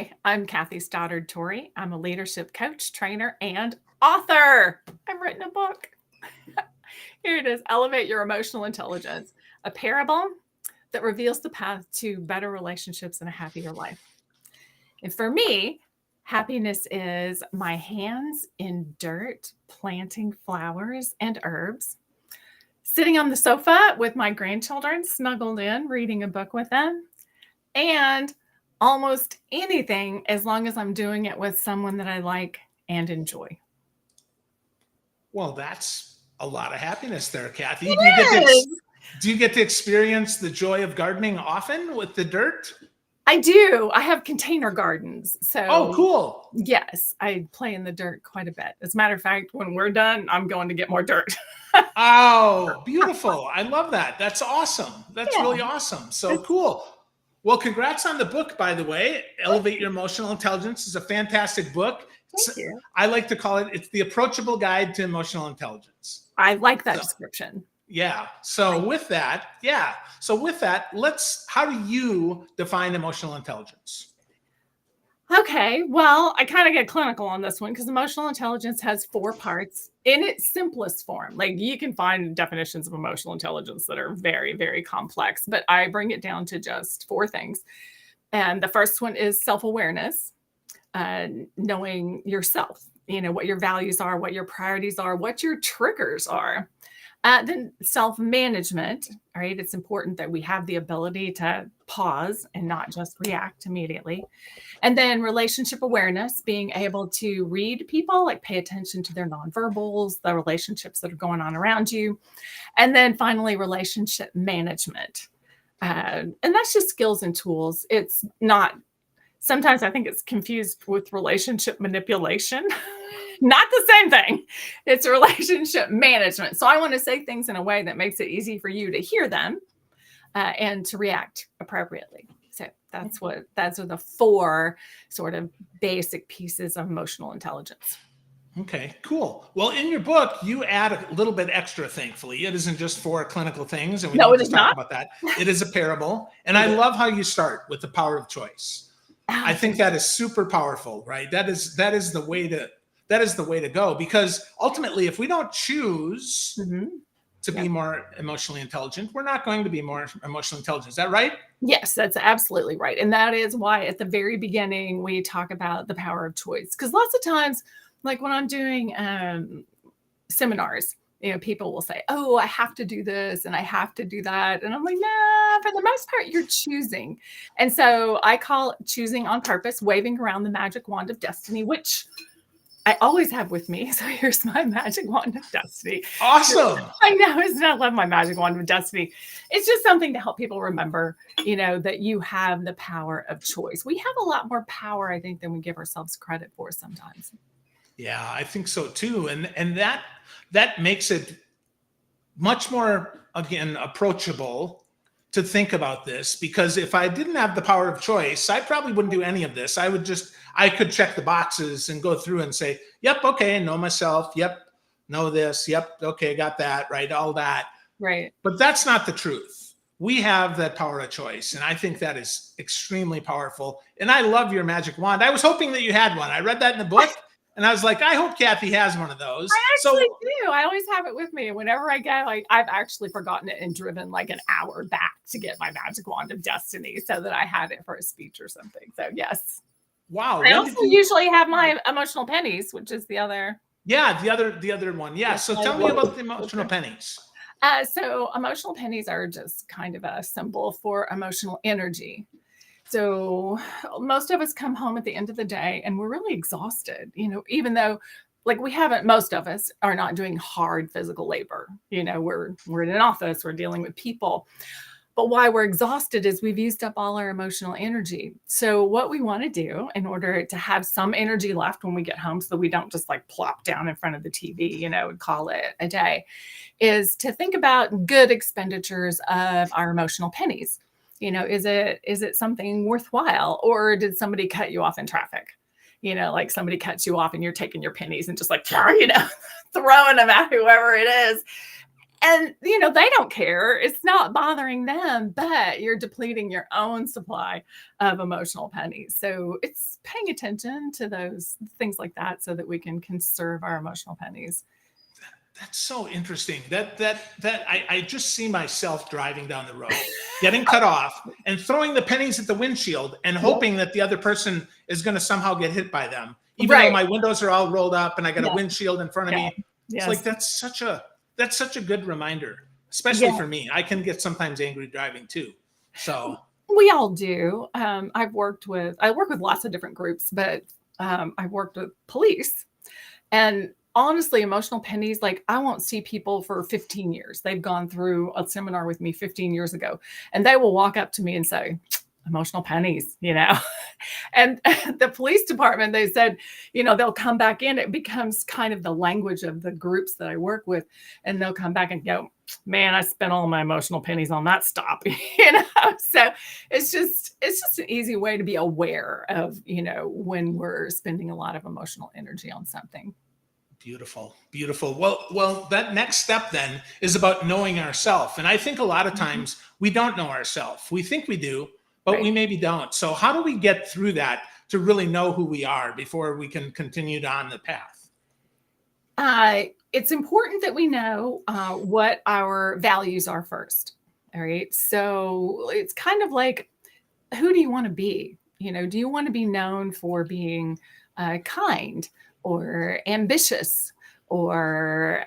Hi, I'm Kathy Stoddard Torrey. I'm a leadership coach, trainer, and author. I've written a book. Here it is, Elevate Your Emotional Intelligence, a parable that reveals the path to better relationships and a happier life. And for me, happiness is my hands in dirt, planting flowers and herbs, sitting on the sofa with my grandchildren, snuggled in, reading a book with them, and almost anything as long as I'm doing it with someone that I like and enjoy. Well, that's a lot of happiness there, Kathy. It is. Do you get to experience the joy of gardening often with the dirt? I do. I have container gardens. Oh, So, cool. yes, I play in the dirt quite a bit. As a matter of fact, when we're done, I'm going to get more dirt. Oh, beautiful. I love that. That's awesome. That's Yeah. really awesome. So cool. Well, congrats on the book, by the way. Elevate Your Emotional Intelligence is a fantastic book. Thank you. I like to call it's the approachable guide to emotional intelligence. I like that So, description. yeah. So with that, how do you define emotional intelligence? Okay, well, I kind of get clinical on this one because emotional intelligence has 4 parts in its simplest form. Like you can find definitions of emotional intelligence that are very, very complex, but I bring it down to just 4 things. And the first one is self-awareness, knowing yourself, what your values are, what your priorities are, what your triggers are. Then self-management, right? It's important that we have the ability to pause and not just react immediately. And then relationship awareness, being able to read people, like pay attention to their nonverbals, the relationships that are going on around you. And then finally, relationship management. And that's just skills and tools. It's not, sometimes I think it's confused with relationship manipulation. Not the same thing. It's relationship management. So I want to say things in a way that makes it easy for you to hear them and to react appropriately. So those are the 4 sort of basic pieces of emotional intelligence. Okay, cool. Well, in your book, you add a little bit extra, thankfully. It isn't just 4 clinical things, and we No, don't it is just talk not. about that. It is a parable. And I love how you start with the power of choice. I think that is super powerful, right? That is the way to go, because ultimately, if we don't choose to be more emotionally intelligent, we're not going to be more emotionally intelligent. Is that right? Yes, that's absolutely right. And that is why at the very beginning, we talk about the power of choice. Because lots of times, like when I'm doing seminars, people will say, oh, I have to do this and I have to do that. And I'm like, nah, for the most part, you're choosing. And so I call choosing on purpose, waving around the magic wand of destiny, which I always have with me. So here's my magic wand of destiny. Awesome. I know, isn't I love my magic wand of destiny. It's just something to help people remember, that you have the power of choice. We have a lot more power, I think, than we give ourselves credit for sometimes. Yeah, I think so too. And that makes it much more, again, approachable to think about this, because if I didn't have the power of choice, I probably wouldn't do any of this. I could check the boxes and go through and say, yep, okay, know myself. Yep, know this. Yep, okay, got that, right? All that. Right. But that's not the truth. We have that power of choice. And I think that is extremely powerful. And I love your magic wand. I was hoping that you had one. I read that in the book. And I was like, I hope Kathy has one of those. I actually do. I always have it with me. Whenever I go, I've actually forgotten it and driven like an hour back to get my magic wand of destiny so that I had it for a speech or something. So yes. Wow. I also usually have my emotional pennies, which is the other. Yeah, the other one. Yeah. So tell me about the emotional pennies. So emotional pennies are just kind of a symbol for emotional energy. So most of us come home at the end of the day and we're really exhausted, even though most of us are not doing hard physical labor. We're in an office, we're dealing with people. But why we're exhausted is we've used up all our emotional energy. So what we want to do in order to have some energy left when we get home, so that we don't just plop down in front of the TV, and call it a day, is to think about good expenditures of our emotional pennies. Is it something worthwhile, or did somebody cut you off in traffic? Like somebody cuts you off and you're taking your pennies and just throwing them at whoever it is. And, they don't care. It's not bothering them, but you're depleting your own supply of emotional pennies. So it's paying attention to those things like that so that we can conserve our emotional pennies. That's so interesting. I just see myself driving down the road, getting cut off, and throwing the pennies at the windshield and Yep. hoping that the other person is going to somehow get hit by them, even though Right. my windows are all rolled up and I got a Yeah. windshield in front of Yeah. me. It's like Yes. that's such a good reminder, especially Yeah. for me. I can get sometimes angry driving too. So We all do. I work with lots of different groups, but I've worked with police. And honestly, emotional pennies, like I won't see people for 15 years. They've gone through a seminar with me 15 years ago, and they will walk up to me and say, emotional pennies, And the police department, they said, they'll come back in. It becomes kind of the language of the groups that I work with. And they'll come back and go, man, I spent all my emotional pennies on that stop. So it's just an easy way to be aware of, when we're spending a lot of emotional energy on something. beautiful, beautiful. Well, that next step then is about knowing ourselves. And I think a lot of times we don't know ourselves. We think we do, but Right. we maybe don't. So how do we get through that to really know who we are before we can continue on the path? It's important that we know what our values are first. All right. So it's kind of like, who do you want to be? Do you want to be known for being kind or ambitious or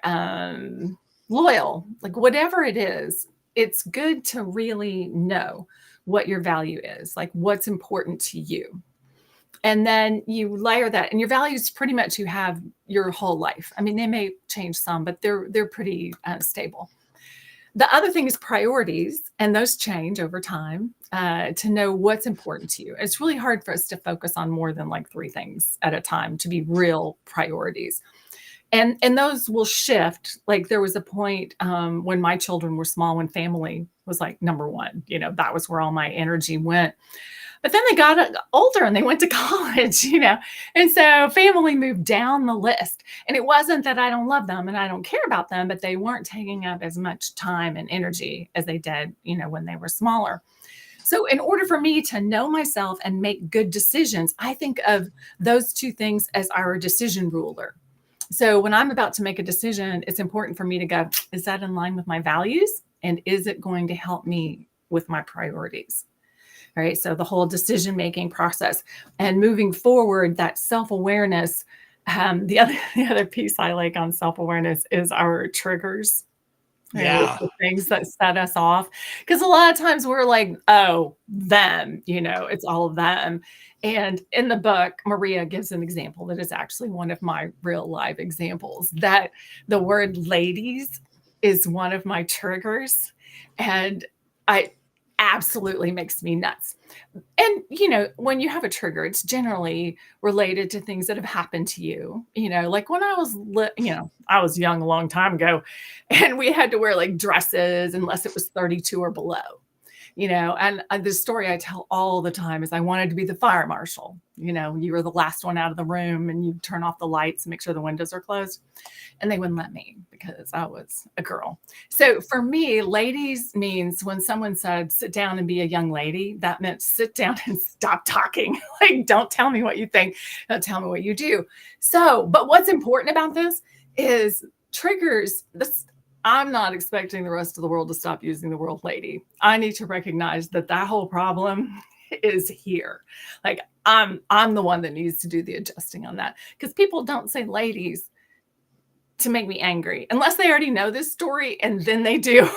loyal? Like whatever it is, it's good to really know what your value is, like what's important to you. And then you layer that, and your values pretty much you have your whole life. I mean, they may change some, but they're pretty stable. The other thing is priorities, and those change over time to know what's important to you. It's really hard for us to focus on more than like 3 things at a time to be real priorities. And those will shift. Like there was a point when my children were small, when family was like number one, that was where all my energy went. But then they got older and they went to college, and so family moved down the list. And it wasn't that I don't love them and I don't care about them, but they weren't taking up as much time and energy as they did, when they were smaller. So in order for me to know myself and make good decisions, I think of those 2 things as our decision ruler. So when I'm about to make a decision, it's important for me to go, is that in line with my values? And is it going to help me with my priorities? All right. So the whole decision-making process and moving forward, that self-awareness. The other piece I like on self-awareness is our triggers. Right? Yeah. The things that set us off. Because a lot of times we're like, oh, them, it's all of them. And in the book, Maria gives an example that is actually one of my real life examples, that the word ladies is one of my triggers. And I absolutely makes me nuts. And, when you have a trigger, it's generally related to things that have happened to you. Like when I was, I was young a long time ago, and we had to wear like dresses unless it was 32 or below. And the story I tell all the time is I wanted to be the fire marshal. You were the last one out of the room and you turn off the lights and make sure the windows are closed. And they wouldn't let me because I was a girl. So for me, ladies means when someone said, sit down and be a young lady, that meant sit down and stop talking. Like, don't tell me what you think. Don't tell me what you do. So, but what's important about this is triggers. I'm not expecting the rest of the world to stop using the word lady. I need to recognize that whole problem is here. Like I'm the one that needs to do the adjusting on that, because people don't say ladies to make me angry unless they already know this story, and then they do.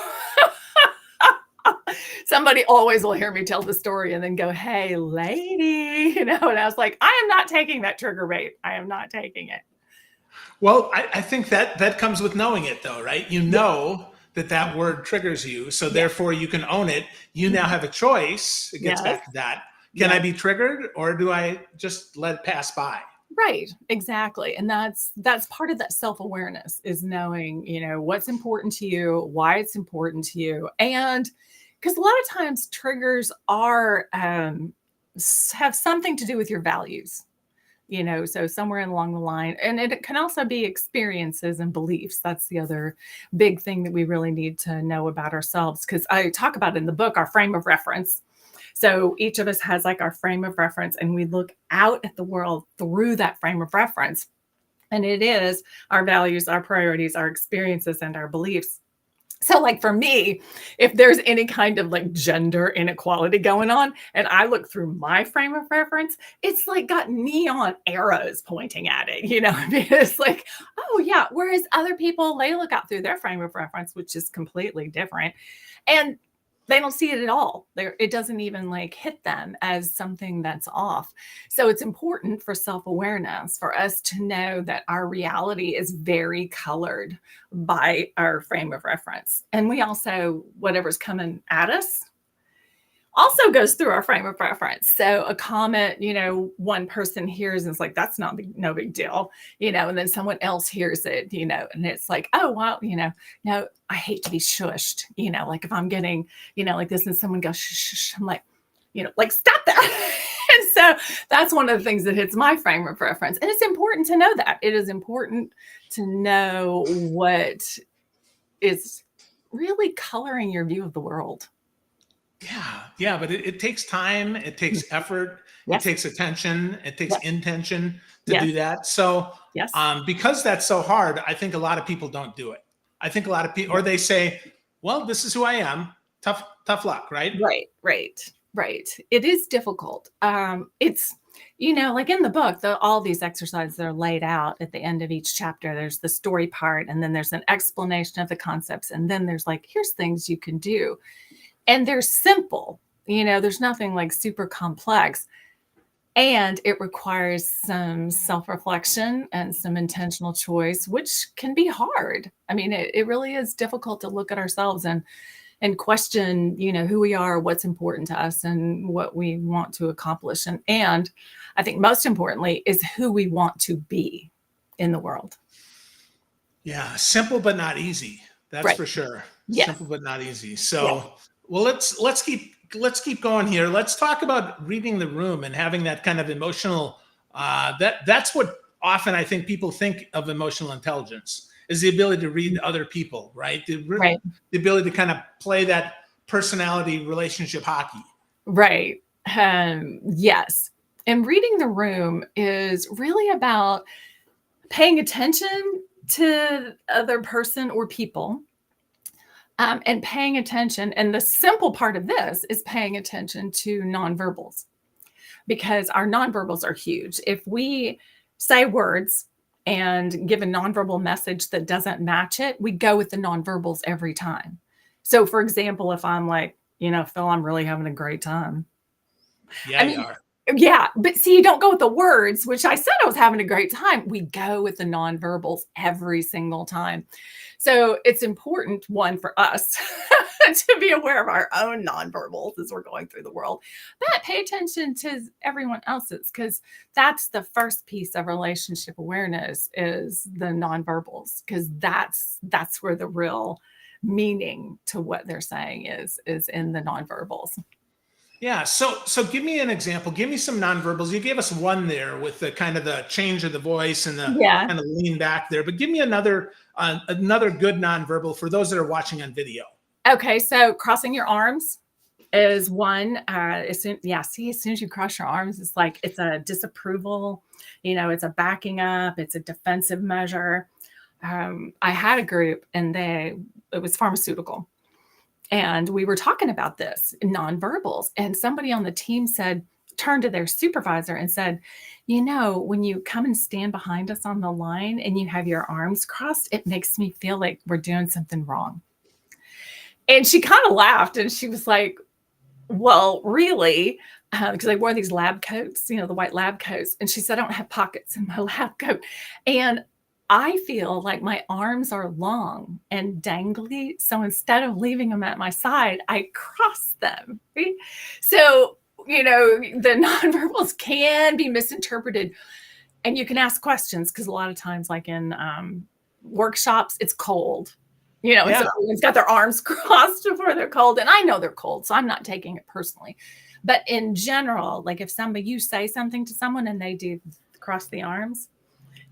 Somebody always will hear me tell the story and then go, hey, lady, and I was like, I am not taking that trigger bait. I am not taking it. Well, I think that comes with knowing it, though, right? You know that word triggers you, so therefore you can own it. You now have a choice. It gets back to that. Can I be triggered, or do I just let it pass by? Right, exactly. And that's part of that self-awareness, is knowing, what's important to you, why it's important to you. And because a lot of times triggers are have something to do with your values. so somewhere along the line. And it can also be experiences and beliefs. That's the other big thing that we really need to know about ourselves, because I talk about in the book our frame of reference. So each of us has like our frame of reference, and we look out at the world through that frame of reference. And it is our values, our priorities, our experiences, and our beliefs. So like for me, if there's any kind of like gender inequality going on and I look through my frame of reference, it's like got neon arrows pointing at it, I mean, it's like, oh yeah. Whereas other people, they look out through their frame of reference, which is completely different. And they don't see it at all. It doesn't even like hit them as something that's off. So it's important for self-awareness for us to know that our reality is very colored by our frame of reference. And we also, whatever's coming at us also goes through our frame of reference. So a comment, one person hears and it's like, that's no big deal, and then someone else hears it, and it's like, oh, wow, no, I hate to be shushed, like if I'm getting, like this and someone goes, shh, shh, I'm like, like stop that. And so that's one of the things that hits my frame of reference. And it's important to know that. It is important to know what is really coloring your view of the world. Yeah, but it takes time, it takes effort, Yes. it takes attention, it takes Yes. intention to Yes. do that. So, Yes. because that's so hard, I think a lot of people don't do it. I think a lot of people, or they say, "Well, this is who I am. Tough luck," right? Right. It is difficult. It's like in the book, all these exercises are laid out at the end of each chapter. There's the story part, and then there's an explanation of the concepts, and then there's like, here's things you can do. And they're simple, there's nothing like super complex. And it requires some self-reflection and some intentional choice, which can be hard. I mean, it really is difficult to look at ourselves and question, who we are, what's important to us, and what we want to accomplish. And I think most importantly is who we want to be in the world. Yeah, simple but not easy. That's Right. for sure. Yes. Simple but not easy. So, well, let's keep going here. Let's talk about reading the room and having that kind of emotional. That's what often I think people think of emotional intelligence, is the ability to read other people, right? Right. The ability to kind of play that personality relationship hockey. Right. Yes. And reading the room is really about paying attention to other person or people, and paying attention. And the simple part of this is paying attention to nonverbals, because our nonverbals are huge. If we say words and give a nonverbal message that doesn't match it, we go with the nonverbals every time. So for example, if I'm like, Phil, I'm really having a great time. Yeah, you are. Yeah, but see, you don't go with the words, which I said I was having a great time. We go with the nonverbals every single time. So it's important, one, for us to be aware of our own nonverbals as we're going through the world, but pay attention to everyone else's, because that's the first piece of relationship awareness, is the nonverbals, because that's where the real meaning to what they're saying is in the nonverbals. Yeah. So give me an example. Give me some nonverbals. You gave us one there with the kind of the change of the voice and the kind of lean back there, but give me another good nonverbal for those that are watching on video. Okay. So crossing your arms is one. As soon as you cross your arms, it's like, it's a disapproval, it's a backing up, it's a defensive measure. I had a group and it was pharmaceutical. And we were talking about this nonverbals, and somebody on the team turned to their supervisor and said, when you come and stand behind us on the line and you have your arms crossed, it makes me feel like we're doing something wrong. And she kind of laughed, and she was like, well, really? Because I wore these lab coats, the white lab coats. And she said, I don't have pockets in my lab coat. And I feel like my arms are long and dangly. So instead of leaving them at my side, I cross them. Right? So, the nonverbals can be misinterpreted, and you can ask questions, because a lot of times, like in workshops, it's cold. So everyone's got their arms crossed before they're cold. And I know they're cold, so I'm not taking it personally. But in general, like if you say something to someone and they do cross the arms,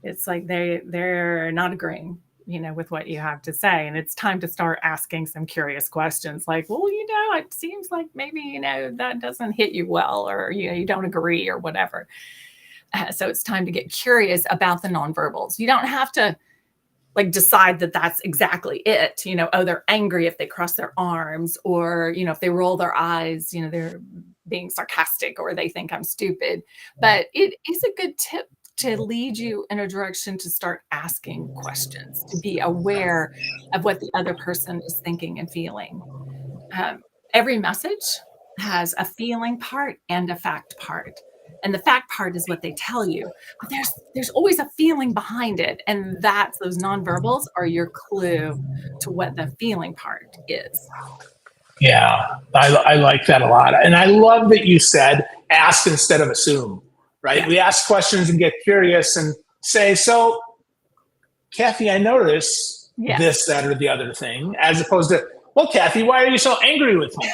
it's like they're not agreeing, with what you have to say. And it's time to start asking some curious questions like, well, it seems like maybe, that doesn't hit you well, or, you don't agree or whatever. So it's time to get curious about the nonverbals. You don't have to like decide that that's exactly it. They're angry if they cross their arms, or, if they roll their eyes, they're being sarcastic, or they think I'm stupid. But it is a good tip to lead you in a direction to start asking questions, to be aware of what the other person is thinking and feeling. Every message has a feeling part and a fact part. And the fact part is what they tell you. But there's always a feeling behind it. And those nonverbals are your clue to what the feeling part is. Yeah, I like that a lot. And I love that you said ask instead of assume, right? Yeah. We ask questions and get curious and say, so, Kathy, I notice this, that, or the other thing, as opposed to, well, Kathy, why are you so angry with me?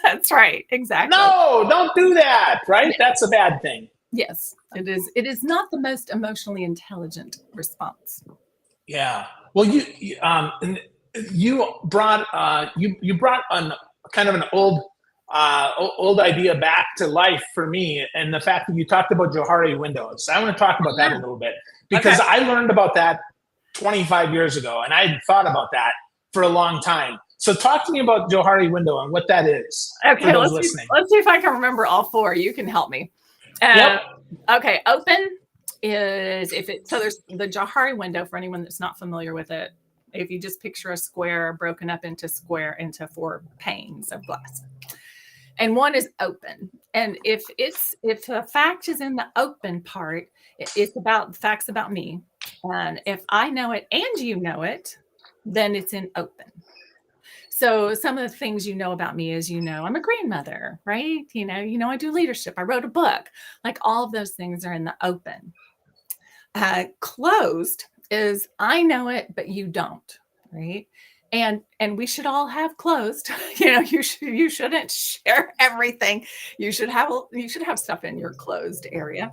That's right. Exactly. No, don't do that, right? Yeah. That's a bad thing. Yes, it is. It is not the most emotionally intelligent response. Yeah. Well, you brought an kind of an old idea back to life for me, and the fact that you talked about Johari windows. I want to talk about that a little bit, because I learned about that 25 years ago, and I hadn't thought about that for a long time. So talk to me about Johari window and what that is. Okay, let's see if I can remember all four. You can help me. Yep. Okay, open is there's the Johari window, for anyone that's not familiar with it. If you just picture a square broken up into 4 panes of glass. And one is open. And if the fact is in the open part, it's about facts about me. And if I know it and you know it, then it's in open. So some of the things about me is, I'm a grandmother, right? I do leadership. I wrote a book. Like all of those things are in the open. Closed is I know it, but you don't, right? And we should all have closed. You shouldn't share everything. You should have stuff in your closed area.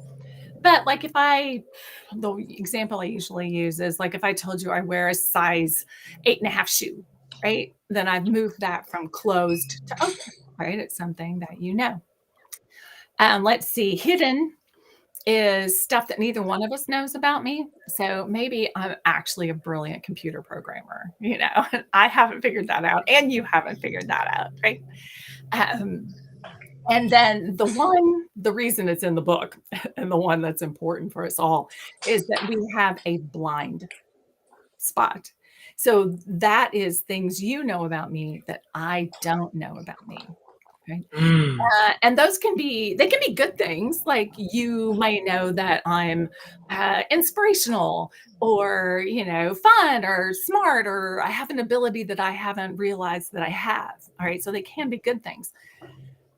But like the example I usually use is like if I told you I wear a size 8.5 shoe, right? Then I've moved that from closed to open, right? It's something that let's see, hidden is stuff that neither one of us knows about me. So maybe I'm actually a brilliant computer programmer, I haven't figured that out, and you haven't figured that out, right? And then the reason it's in the book, and the one that's important for us all, is that we have a blind spot. So that is things about me that I don't know about me. Okay. And those can be good things. Like you might know that I'm inspirational, or, fun, or smart, or I have an ability that I haven't realized that I have. All right. So they can be good things.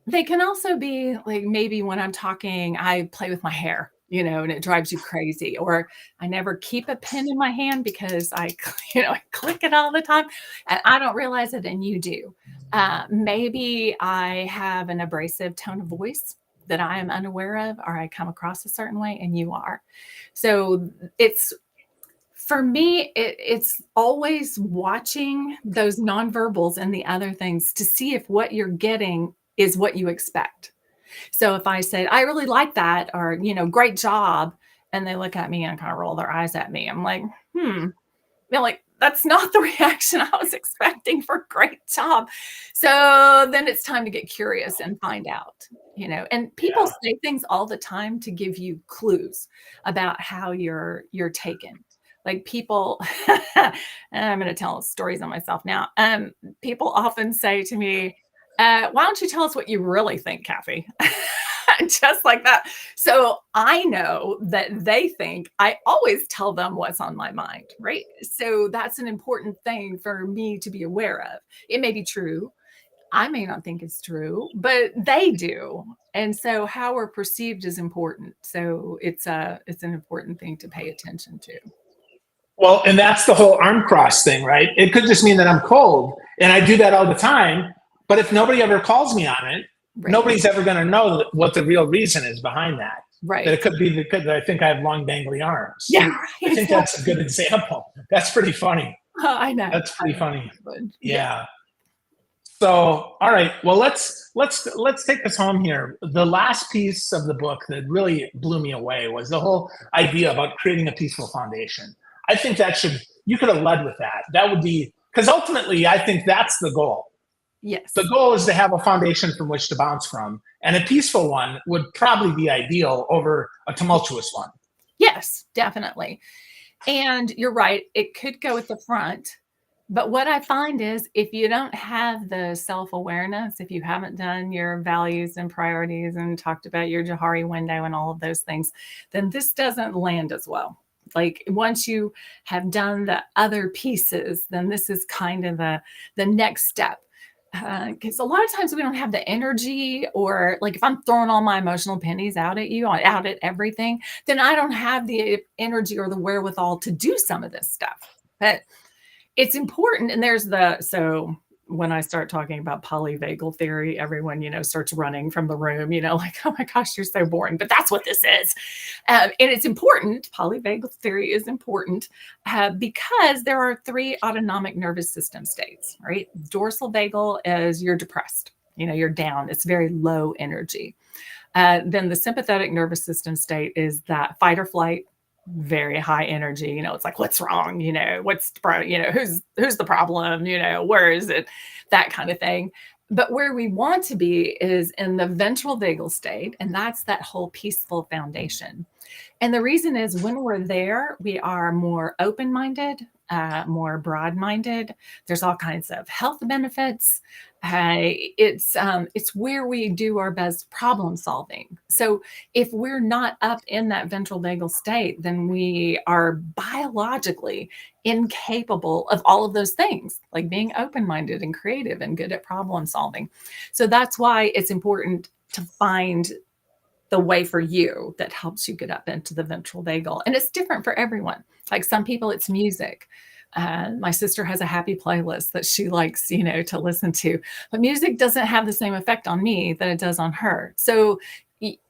They can also be like, maybe when I'm talking, I play with my hair, and it drives you crazy, or I never keep a pen in my hand because I click it all the time and I don't realize it, and you do. Maybe I have an abrasive tone of voice that I am unaware of, or I come across a certain way, and you are. So for me, it's always watching those nonverbals and the other things to see if what you're getting is what you expect. So if I said, I really like that, or, great job, and they look at me and kind of roll their eyes at me, I'm like, that's not the reaction I was expecting for great job. So then it's time to get curious and find out, and people say things all the time to give you clues about how you're taken. Like people, I'm going to tell stories on myself now. People often say to me, why don't you tell us what you really think, Kathy? Just like that. So I know that they think I always tell them what's on my mind, right? So that's an important thing for me to be aware of. It may be true. I may not think it's true, but they do. And so how we're perceived is important. So it's an important thing to pay attention to. Well, and that's the whole arm cross thing, right? It could just mean that I'm cold, and I do that all the time. But if nobody ever calls me on it, nobody's ever going to know what the real reason is behind that. Right. That it could be because I think I have long dangly arms. Yeah. I think that's a good example. That's pretty funny. I know. That's pretty funny. Yeah. So, all right. Well, let's take us home here. The last piece of the book that really blew me away was the whole idea about creating a peaceful foundation. I think you could have led with that. That would be, because ultimately, I think that's the goal. Yes. The goal is to have a foundation from which to bounce from, and a peaceful one would probably be ideal over a tumultuous one. Yes, definitely. And you're right. It could go at the front. But what I find is if you don't have the self-awareness, if you haven't done your values and priorities and talked about your Johari window and all of those things, then this doesn't land as well. Like once you have done the other pieces, then this is kind of the next step. Because a lot of times we don't have the energy, or like if I'm throwing all my emotional pennies out at you, out at everything, then I don't have the energy or the wherewithal to do some of this stuff. But it's important. And so when I start talking about polyvagal theory, everyone, starts running from the room, like, oh my gosh, you're so boring, but that's what this is. And it's important. Polyvagal theory is important because there are 3 autonomic nervous system states, right? Dorsal vagal is you're depressed, you're down. It's very low energy. Then the sympathetic nervous system state is that fight or flight, very high energy. It's like, what's wrong? Who's the problem? Where is it? That kind of thing. But where we want to be is in the ventral vagal state. And that's that whole peaceful foundation. And the reason is when we're there, we are more open-minded, more broad-minded. There's all kinds of health benefits. It's where we do our best problem solving. So if we're not up in that ventral vagal state, then we are biologically incapable of all of those things, like being open-minded and creative and good at problem solving. So that's why it's important to find the way for you that helps you get up into the ventral vagal. And it's different for everyone. Like some people, it's music. My sister has a happy playlist that she likes, to listen to, but music doesn't have the same effect on me that it does on her. So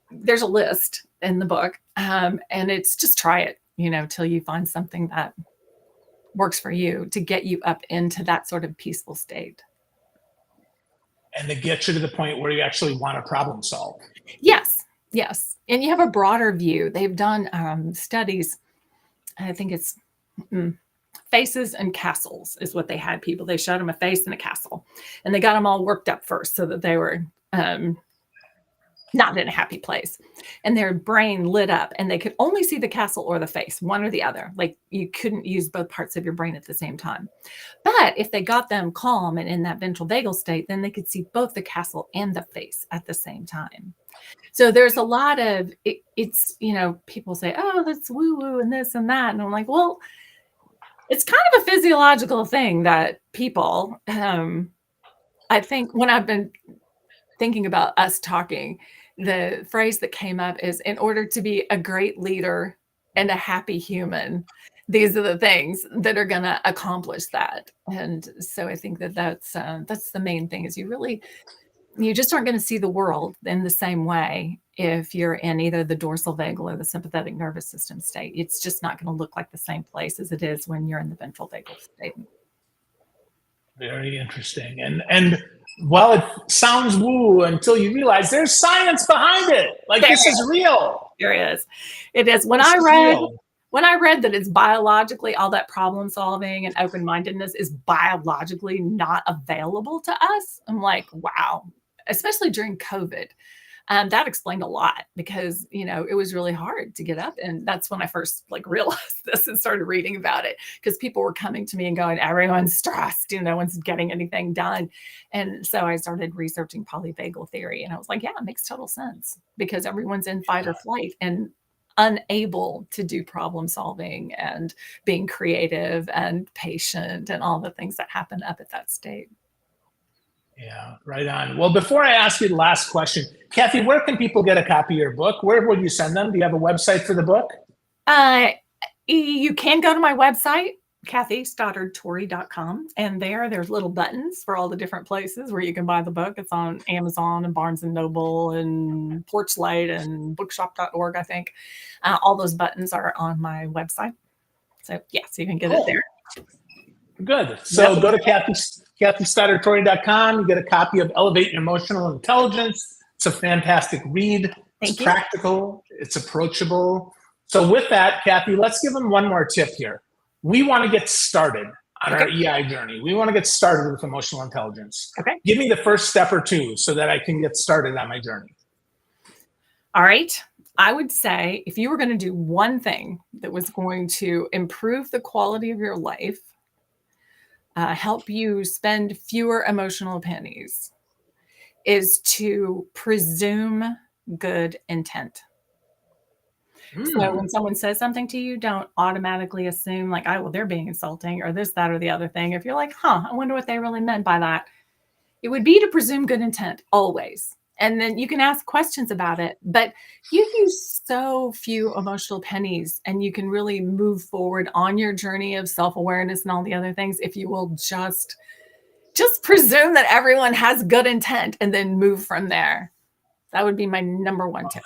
there's a list in the book, and it's just try it, till you find something that works for you to get you up into that sort of peaceful state. And to get you to the point where you actually want to problem solve. Yes. And you have a broader view. They've done studies. I think it's faces and castles is what they had people. They showed them a face and a castle, and they got them all worked up first so that they were not in a happy place, and their brain lit up and they could only see the castle or the face, one or the other. Like you couldn't use both parts of your brain at the same time. But if they got them calm and in that ventral vagal state, then they could see both the castle and the face at the same time. So there's a lot of it's people say, oh, that's woo woo and this and that, and I'm like, well, it's kind of a physiological thing that people I think when I've been thinking about us talking, the phrase that came up is, in order to be a great leader and a happy human, these are the things that are going to accomplish that. And so I think that's the main thing, is you just aren't going to see the world in the same way if you're in either the dorsal vagal or the sympathetic nervous system state. It's just not going to look like the same place as it is when you're in the ventral vagal state. Very interesting. And well, it sounds woo until you realize there's science behind it. Like this is real. There is. It is. When I read that it's biologically, all that problem solving and open-mindedness is biologically not available to us, I'm like, wow. Especially during COVID. That explained a lot, because, it was really hard to get up. And that's when I first realized this and started reading about it, because people were coming to me and going, everyone's stressed, no one's getting anything done. And so I started researching polyvagal theory, and I was like, yeah, it makes total sense, because everyone's in fight or flight and unable to do problem solving and being creative and patient and all the things that happen up at that state. Yeah, right on. Well, before I ask you the last question, Kathy, where can people get a copy of your book? Where would you send them? Do you have a website for the book? You can go to my website, KathyStoddardTorrey.com. And there's little buttons for all the different places where you can buy the book. It's on Amazon and Barnes & Noble and Porchlight and bookshop.org, I think. All those buttons are on my website. So, yeah, so you can get it there. Good. So go to KathyStoddardTorrey.com. You get a copy of Elevate Your Emotional Intelligence. It's a fantastic read. It's practical. It's approachable. So with that, Kathy, let's give them one more tip here. We want to get started on our EI journey. We want to get started with emotional intelligence. Okay. Give me the first step or two so that I can get started on my journey. All right. I would say if you were going to do one thing that was going to improve the quality of your life, help you spend fewer emotional pennies, is to presume good intent. So when someone says something to you, don't automatically assume like, oh, well, they're being insulting or this, that, or the other thing. If you're like, I wonder what they really meant by that. It would be to presume good intent always. And then you can ask questions about it, but you use so few emotional pennies and you can really move forward on your journey of self-awareness and all the other things if you will just presume that everyone has good intent and then move from there. That would be my number one tip.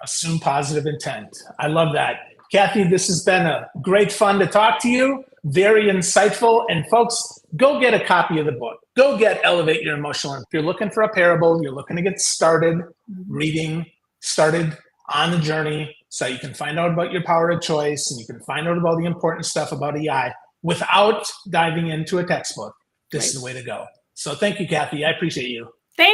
Assume positive intent. I love that. Kathy, this has been a great fun to talk to you. Very insightful. And folks, go get a copy of the book. Go get Elevate Your Emotional. If you're looking for a parable, you're looking to get started reading, started on the journey so you can find out about your power of choice and you can find out about the important stuff about EI without diving into a textbook. This is the way to go. So thank you, Kathy. I appreciate you. Thank you.